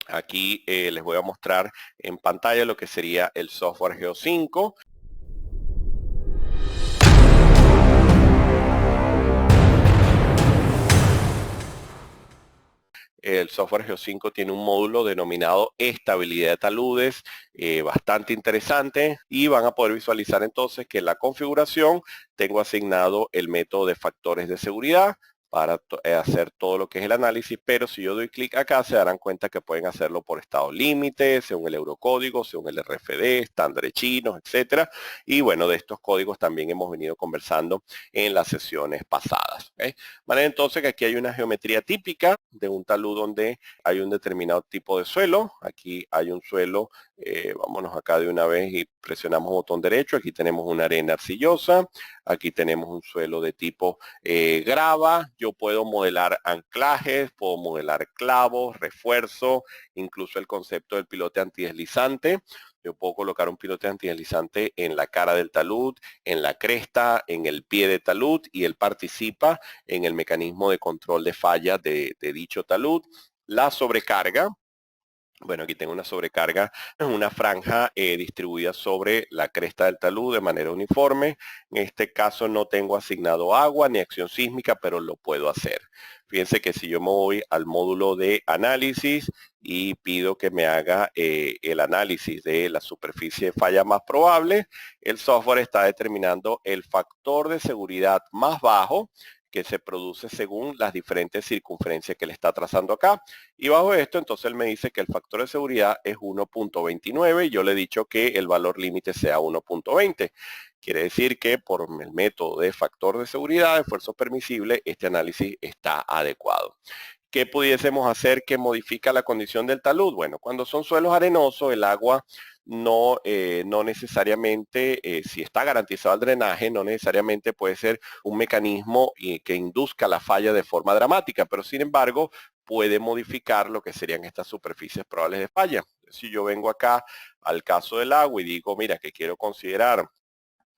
Aquí les voy a mostrar en pantalla lo que sería el software Geo5. El software Geo5 tiene un módulo denominado estabilidad de taludes, bastante interesante, y van a poder visualizar entonces que en la configuración tengo asignado el método de factores de seguridad para hacer todo lo que es el análisis, pero si yo doy clic acá se darán cuenta que pueden hacerlo por estado límite, según el eurocódigo, según el RFD, estándares chinos, etcétera. Y bueno, de estos códigos también hemos venido conversando en las sesiones pasadas. ¿Okay? Vale, entonces que aquí hay una geometría típica de un talud donde hay un determinado tipo de suelo. Aquí hay un suelo, vámonos acá de una vez y presionamos botón derecho. Aquí tenemos una arena arcillosa. Aquí tenemos un suelo de tipo grava. Yo puedo modelar anclajes, puedo modelar clavos, refuerzo, incluso el concepto del pilote antideslizante. Yo puedo colocar un pilote antideslizante en la cara del talud, en la cresta, en el pie de talud, y él participa en el mecanismo de control de falla de dicho talud. La sobrecarga. Bueno, aquí tengo una sobrecarga, una franja distribuida sobre la cresta del talud de manera uniforme. En este caso no tengo asignado agua ni acción sísmica, pero lo puedo hacer. Fíjense que si yo me voy al módulo de análisis y pido que me haga el análisis de la superficie de falla más probable, el software está determinando el factor de seguridad más bajo que se produce según las diferentes circunferencias que le está trazando acá. Y bajo esto, entonces él me dice que el factor de seguridad es 1.29 y yo le he dicho que el valor límite sea 1.20. Quiere decir que por el método de factor de seguridad, de esfuerzo permisible, este análisis está adecuado. ¿Qué pudiésemos hacer que modifica la condición del talud? Bueno, cuando son suelos arenosos, el agua no necesariamente, si está garantizado el drenaje, no necesariamente puede ser un mecanismo que induzca la falla de forma dramática, pero sin embargo puede modificar lo que serían estas superficies probables de falla. Si yo vengo acá al caso del agua y digo, mira, que quiero considerar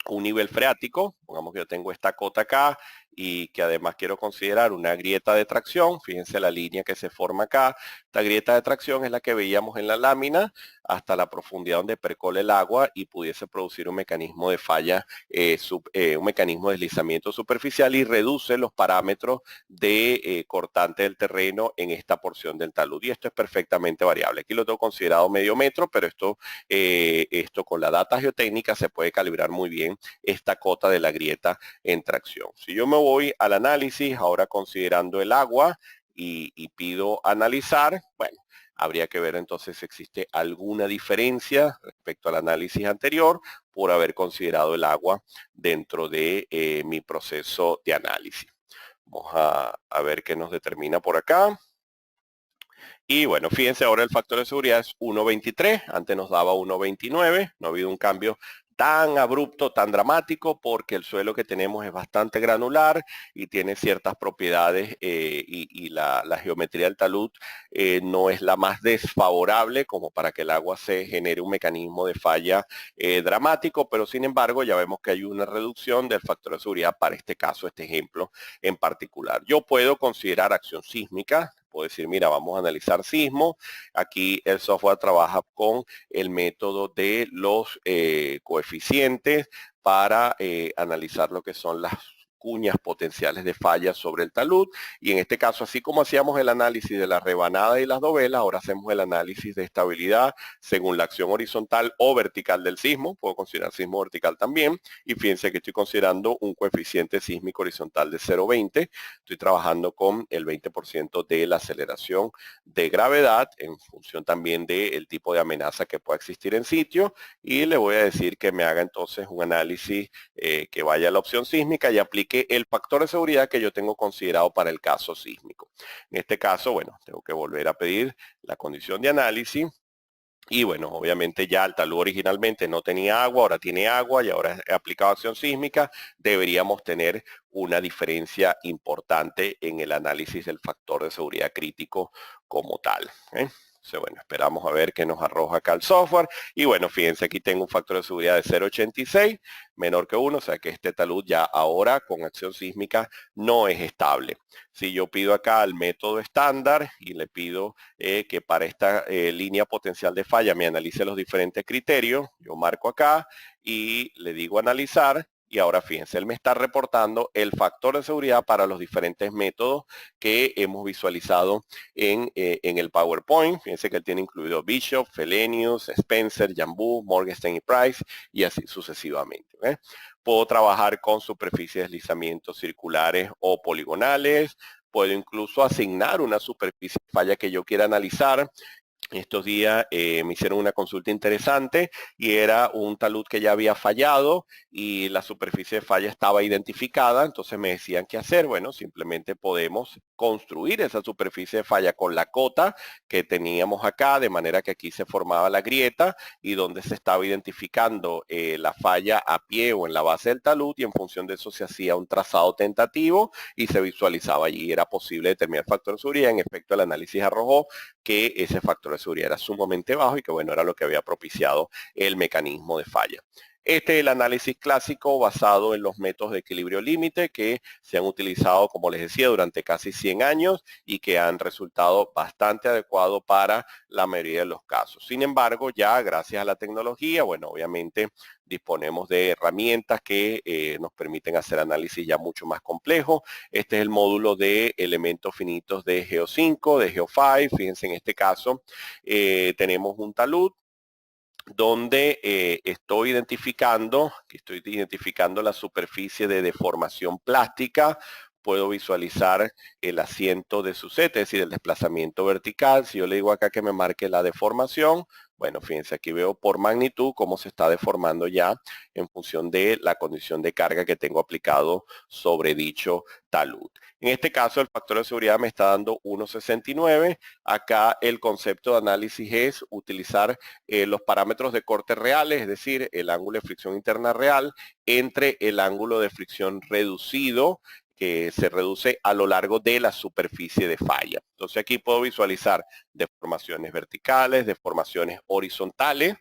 un nivel freático, pongamos que yo tengo esta cota acá y que además quiero considerar una grieta de tracción, fíjense la línea que se forma acá, esta grieta de tracción es la que veíamos en la lámina hasta la profundidad donde percola el agua y pudiese producir un mecanismo de falla, un mecanismo de deslizamiento superficial y reduce los parámetros de cortante del terreno en esta porción del talud, y esto es perfectamente variable. Aquí lo tengo considerado medio metro, pero esto con la data geotécnica se puede calibrar muy bien esta cota de la grieta en tracción. Si yo me voy al análisis, ahora considerando el agua y pido analizar, bueno, habría que ver entonces si existe alguna diferencia respecto al análisis anterior por haber considerado el agua dentro de mi proceso de análisis. Vamos a ver qué nos determina por acá. Y bueno, fíjense, ahora el factor de seguridad es 1.23, antes nos daba 1.29, no ha habido un cambio tan abrupto, tan dramático, porque el suelo que tenemos es bastante granular y tiene ciertas propiedades y la geometría del talud no es la más desfavorable como para que el agua se genere un mecanismo de falla dramático, pero sin embargo ya vemos que hay una reducción del factor de seguridad para este caso, este ejemplo en particular. Yo puedo considerar acción sísmica. Puedo decir, mira, vamos a analizar sismo. Aquí el software trabaja con el método de los coeficientes para analizar lo que son las cuñas potenciales de falla sobre el talud, y en este caso, así como hacíamos el análisis de la rebanada y las dovelas, ahora hacemos el análisis de estabilidad según la acción horizontal o vertical del sismo. Puedo considerar sismo vertical también, y fíjense que estoy considerando un coeficiente sísmico horizontal de 0.20. Estoy trabajando con el 20% de la aceleración de gravedad en función también del tipo de amenaza que pueda existir en sitio, y le voy a decir que me haga entonces un análisis que vaya a la opción sísmica y aplique el factor de seguridad que yo tengo considerado para el caso sísmico. En este caso, bueno, tengo que volver a pedir la condición de análisis. Y bueno, obviamente ya el talud originalmente no tenía agua, ahora tiene agua y ahora he aplicado acción sísmica. Deberíamos tener una diferencia importante en el análisis del factor de seguridad crítico como tal. Entonces, bueno, esperamos a ver qué nos arroja acá el software. Y bueno, fíjense, aquí tengo un factor de seguridad de 0.86, menor que 1, o sea que este talud ya ahora con acción sísmica no es estable. Si yo pido acá el método estándar y le pido que para esta línea potencial de falla me analice los diferentes criterios, yo marco acá y le digo analizar. Y ahora fíjense, él me está reportando el factor de seguridad para los diferentes métodos que hemos visualizado en el PowerPoint. Fíjense que él tiene incluido Bishop, Felenius, Spencer, Jambu, Morgenstern y Price y así sucesivamente. ¿Okay? Puedo trabajar con superficies de deslizamiento circulares o poligonales. Puedo incluso asignar una superficie de falla que yo quiera analizar. Estos días me hicieron una consulta interesante y era un talud que ya había fallado y la superficie de falla estaba identificada, entonces me decían qué hacer. Bueno, simplemente podemos construir esa superficie de falla con la cota que teníamos acá, de manera que aquí se formaba la grieta y donde se estaba identificando la falla a pie o en la base del talud, y en función de eso se hacía un trazado tentativo y se visualizaba allí. Era posible determinar el factor de seguridad. En efecto, el análisis arrojó que ese factor de seguridad era sumamente bajo y que bueno, era lo que había propiciado el mecanismo de falla. Este es el análisis clásico basado en los métodos de equilibrio límite que se han utilizado, como les decía, durante casi 100 años y que han resultado bastante adecuados para la mayoría de los casos. Sin embargo, ya gracias a la tecnología, bueno, obviamente disponemos de herramientas que nos permiten hacer análisis ya mucho más complejos. Este es el módulo de elementos finitos de Geo5, de Geo5. Fíjense, en este caso tenemos un talud donde estoy identificando la superficie de deformación plástica. Puedo visualizar el asiento de su seta, es decir, el desplazamiento vertical. Si yo le digo acá que me marque la deformación, bueno, fíjense, aquí veo por magnitud cómo se está deformando ya en función de la condición de carga que tengo aplicado sobre dicho talud. En este caso, el factor de seguridad me está dando 1.69. Acá el concepto de análisis es utilizar los parámetros de corte reales, es decir, el ángulo de fricción interna real entre el ángulo de fricción reducido que se reduce a lo largo de la superficie de falla. Entonces aquí puedo visualizar deformaciones verticales, deformaciones horizontales.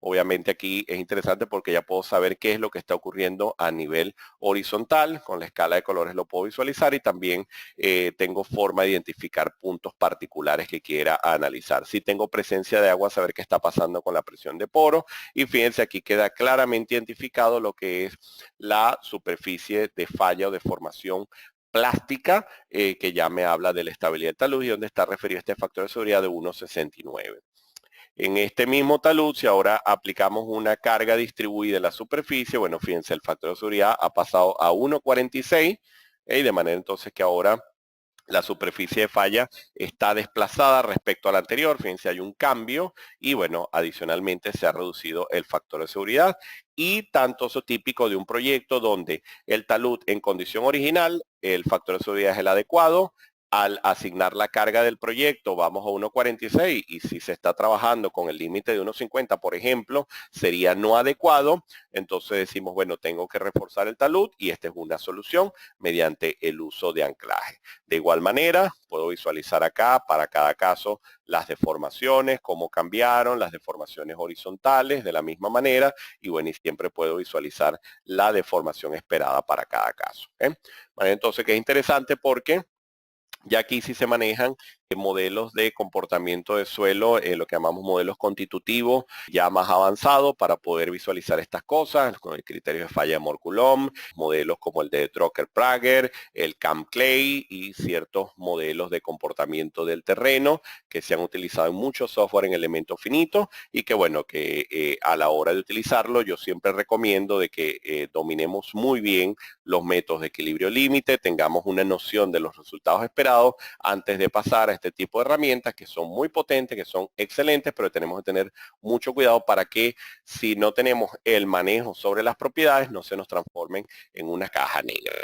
Obviamente aquí es interesante porque ya puedo saber qué es lo que está ocurriendo a nivel horizontal. Con la escala de colores lo puedo visualizar y también tengo forma de identificar puntos particulares que quiera analizar. Si tengo presencia de agua, saber qué está pasando con la presión de poro. Y fíjense, aquí queda claramente identificado lo que es la superficie de falla o deformación plástica, que ya me habla de la estabilidad del talud y donde está referido este factor de seguridad de 1.69. En este mismo talud, si ahora aplicamos una carga distribuida en la superficie, bueno, fíjense, el factor de seguridad ha pasado a 1.46, de manera entonces que ahora la superficie de falla está desplazada respecto a la anterior. Fíjense, hay un cambio y bueno, adicionalmente se ha reducido el factor de seguridad. Y tanto eso típico de un proyecto donde el talud en condición original, el factor de seguridad es el adecuado. Al asignar la carga del proyecto vamos a 1.46 y si se está trabajando con el límite de 1.50, por ejemplo, sería no adecuado. Entonces decimos, bueno, tengo que reforzar el talud y esta es una solución mediante el uso de anclaje. De igual manera, puedo visualizar acá para cada caso las deformaciones, cómo cambiaron, las deformaciones horizontales de la misma manera y bueno, y siempre puedo visualizar la deformación esperada para cada caso. Bueno, entonces, que es interesante porque ya aquí sí se manejan modelos de comportamiento de suelo, lo que llamamos modelos constitutivos, ya más avanzados para poder visualizar estas cosas, con el criterio de falla de Mohr-Coulomb, modelos como el de Drucker-Prager, el CAM-CLAY y ciertos modelos de comportamiento del terreno que se han utilizado en muchos software en elementos finitos y que bueno, que a la hora de utilizarlo yo siempre recomiendo de que dominemos muy bien los métodos de equilibrio límite, tengamos una noción de los resultados esperados antes de pasar a este tipo de herramientas que son muy potentes, que son excelentes, pero tenemos que tener mucho cuidado para que si no tenemos el manejo sobre las propiedades no se nos transformen en una caja negra.